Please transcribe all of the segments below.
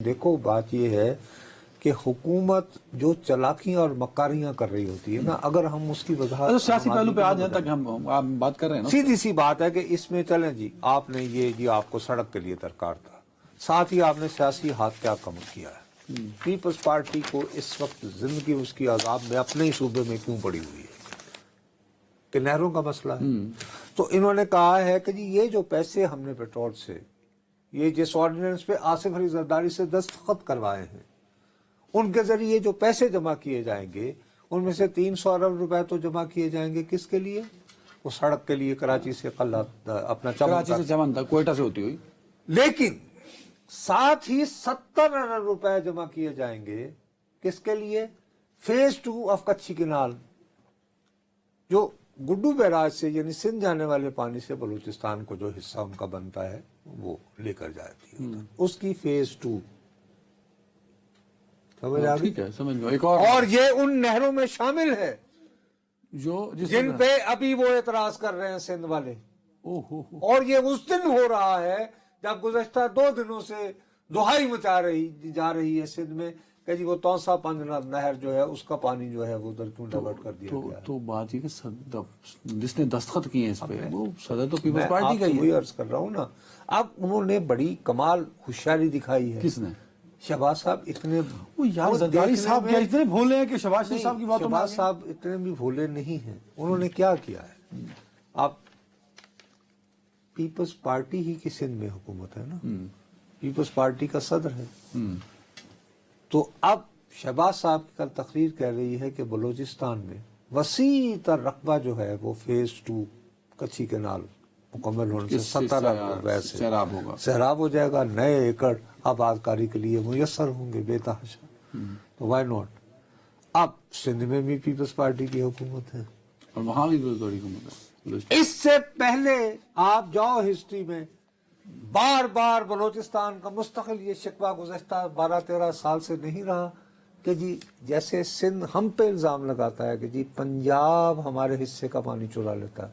دیکھو بات یہ ہے کہ حکومت جو چلاکیاں اور مکاریاں کر رہی ہوتی ہے نا، اگر ہم اس کی وضاحت سیاسی پہلو پہ آج تک ہم بات کر رہے ہیں نا، سیدھی سی بات ہے کہ اس میں چلیں جی آپ نے یہ آپ کو سڑک کے لیے درکار تھا، ساتھ ہی آپ نے سیاسی ہاتھ کیا کم کیا ہے۔ پیپلز پارٹی کو اس وقت زندگی اس کی عذاب میں اپنے ہی صوبے میں کیوں پڑی ہوئی ہے کہ نہروں کا مسئلہ ہے۔ تو انہوں نے کہا ہے کہ جی یہ جو پیسے ہم نے پیٹرول سے، یہ جس آرڈیننس پہ آصف علی زرداری سے دستخط کروائے ہیں، ان کے ذریعے جو پیسے جمع کیے جائیں گے ان میں سے 300 ارب روپے تو جمع کیے جائیں گے کس کے لیے؟ وہ سڑک کے لیے، کراچی سے اپنا کراچی سے چمن تک، کوئٹہ سے ہوتی ہوئی، لیکن ساتھ ہی 70 ارب روپے جمع کیے جائیں گے کس کے لیے؟ فیز 2 آف کچھی کینال، جو گڈو بیراج سے یعنی سندھ جانے والے پانی سے بلوچستان کو جو حصہ ان کا بنتا ہے وہ لے کر جاتی ہے، اس کی فیز 2 سمجھ آ گئی؟ ٹھیک ہے، سمجھ گیا۔ ایک اور یہ ان نہروں میں شامل ہے جو جن پہ ابھی وہ اعتراض کر رہے ہیں سندھ والے، اوہ اور یہ اس دن ہو رہا ہے جب گزشتہ 2 دنوں سے دہائی مچا جا رہی ہے سندھ میں کہ جی وہ توسا پنج نہر جو ہے اس کا پانی جو ہے وہ ادھر کیوں ڈائیورٹ کر دیا گیا ہے۔ تو بات یہ کہ جس نے دستخط کیے ہیں اس پہ وہ صدر تو میں پیپلز پارٹی آپ کا سے ہی وہی ہے۔ عرض کر رہا ہوں نا، اب انہوں نے بڑی کمال ہوشیاری دکھائی ہے۔ کس نے؟ شہباز صاحب اتنے یار زرداری صاحب کیا اتنے بھولے ہیں کہ شہباز شریف صاحب کی باتوں میں شہباز صاحب اتنے بھی بھولے نہیں ہیں۔ انہوں نے کیا کیا ہے؟ آپ پیپلز پارٹی ہی کی سندھ میں حکومت ہے نا، پیپلز پارٹی کا صدر ہے، تو اب شہباز صاحب کی کل تقریر کہہ رہی ہے کہ بلوچستان میں وسیع تر رقبہ جو ہے وہ فیز 2 کچھی کینال مکمل ہونے سے 70 ارب روپے سے سیراب ہوگا، سیراب ہو جائے گا، نئے ایکڑ آباد کاری کے لیے میسر ہوں گے بے تحاشا، تو وائی ناٹ۔ اب سندھ میں بھی پیپلز پارٹی کی حکومت ہے، اور وہاں بھی بڑی حکومت ہے۔ اس سے پہلے آپ جاؤ ہسٹری میں، بار بار بلوچستان کا مستقل یہ شکوہ گزشتہ 12-13 سال سے نہیں رہا کہ جی جیسے سندھ ہم پہ الزام لگاتا ہے کہ جی پنجاب ہمارے حصے کا پانی چرا لیتا ہے،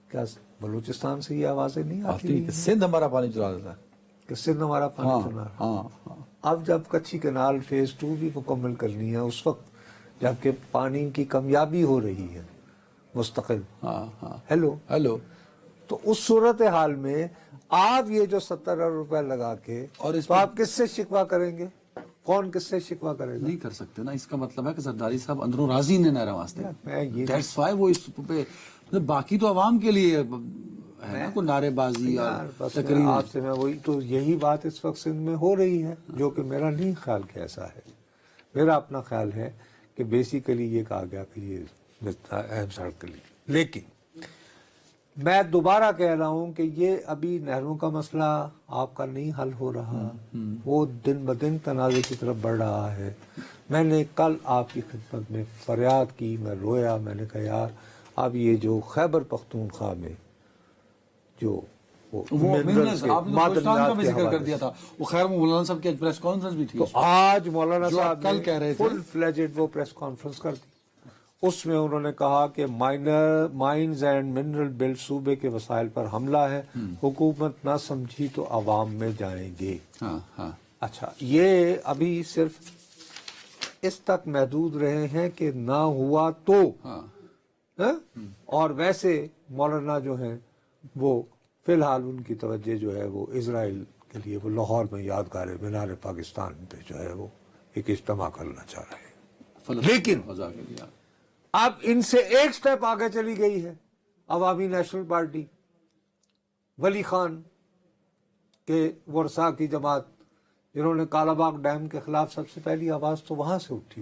کیا بلوچستان سے یہ آوازیں نہیں آتی کہ سندھ ہمارا پانی چلا دیتا ہے، کہ سندھ ہمارا پانی چرا رہا ہے؟ ہاں اب جب کچھی کینال فیز 2 بھی مکمل کرنی ہے اس وقت جبکہ پانی کی کمیابی ہو رہی ہے مستقل، ہیلو، تو اس صورتحال میں آپ یہ جو 70 ارب روپے لگا کے اور اس تو آپ کس سے شکوہ کریں گے؟ کون کس سے شکوہ کرے گا؟ نہیں کر سکتے نا، اس کا مطلب ہے کہ زرداری صاحب اندروں راضی نے نہرا واسطے، دیٹس وائی وہ اس پہ، باقی تو عوام کے لیے ہے نا کوئی نعرے بازی اور تقریر۔ آپ سے میں وہی تو یہی بات اس وقت سندھ میں ہو رہی ہے، جو کہ میرا نہیں خیال کہ ایسا ہے، میرا اپنا خیال ہے کہ بیسیکلی یہ کہا گیا کہ یہ اہم سڑک کے لیے، لیکن میں دوبارہ کہہ رہا ہوں کہ یہ ابھی نہروں کا مسئلہ آپ کا نہیں حل ہو رہا، وہ دن بدن تنازع کی طرف بڑھ رہا ہے۔ میں نے کل آپ کی خدمت میں فریاد کی، میں رویا، میں نے کہا یار اب یہ جو خیبر پختونخوا میں جو وہ آپ نے بلوچستان کا بھی ذکر کر دیا تھا، وہ خیر مولانا صاحب کی پریس کانفرنس بھی تھی، تو آج مولانا صاحب کل کہہ رہے تھے فل فلیجڈ وہ پریس کانفرنس کر دی، اس میں انہوں نے کہا کہ مائنز اینڈ منرل بیلٹ صوبے کے وسائل پر حملہ ہے، حکومت نہ سمجھی تو عوام میں جائیں گے۔ اچھا، یہ ابھی صرف اس تک محدود رہے ہیں کہ نہ ہوا تو، اور ویسے مولانا جو ہیں وہ فی الحال ان کی توجہ جو ہے وہ اسرائیل کے لیے وہ لاہور میں یادگار مینار پاکستان پہ جو ہے وہ ایک اجتماع کرنا چاہ رہے ہیں، لیکن اب ان سے ایک سٹیپ آگے چلی گئی ہے عوامی نیشنل پارٹی، ولی خان کے ورثاء کی جماعت، جنہوں نے کالا باغ ڈیم کے خلاف سب سے پہلی آواز تو وہاں سے اٹھی۔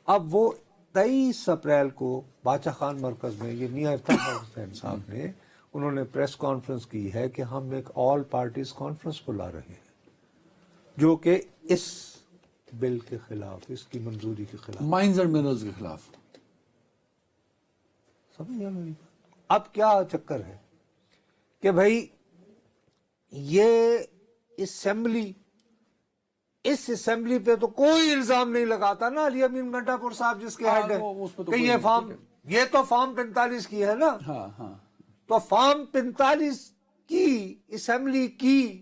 اب وہ 23 اپریل کو باچا خان مرکز میں یہ میاں افتخار حسین صاحب نے انہوں نے پریس کانفرنس کی ہے کہ ہم ایک آل پارٹیز کانفرنس بلا رہے ہیں جو کہ اس بل کے خلاف، اس کی منظوری کے خلاف، مائنز اینڈ منرلز کے خلاف۔ سمجھ میری بات؟ اب کیا چکر ہے کہ بھائی یہ اس اسمبلی پہ تو کوئی الزام نہیں لگاتا نا علی امین گھنٹا پور صاحب جس کے ہیڈ ہے کہ یہ تو فارم 45 کی ہے نا، تو فارم 45 کی اسمبلی کی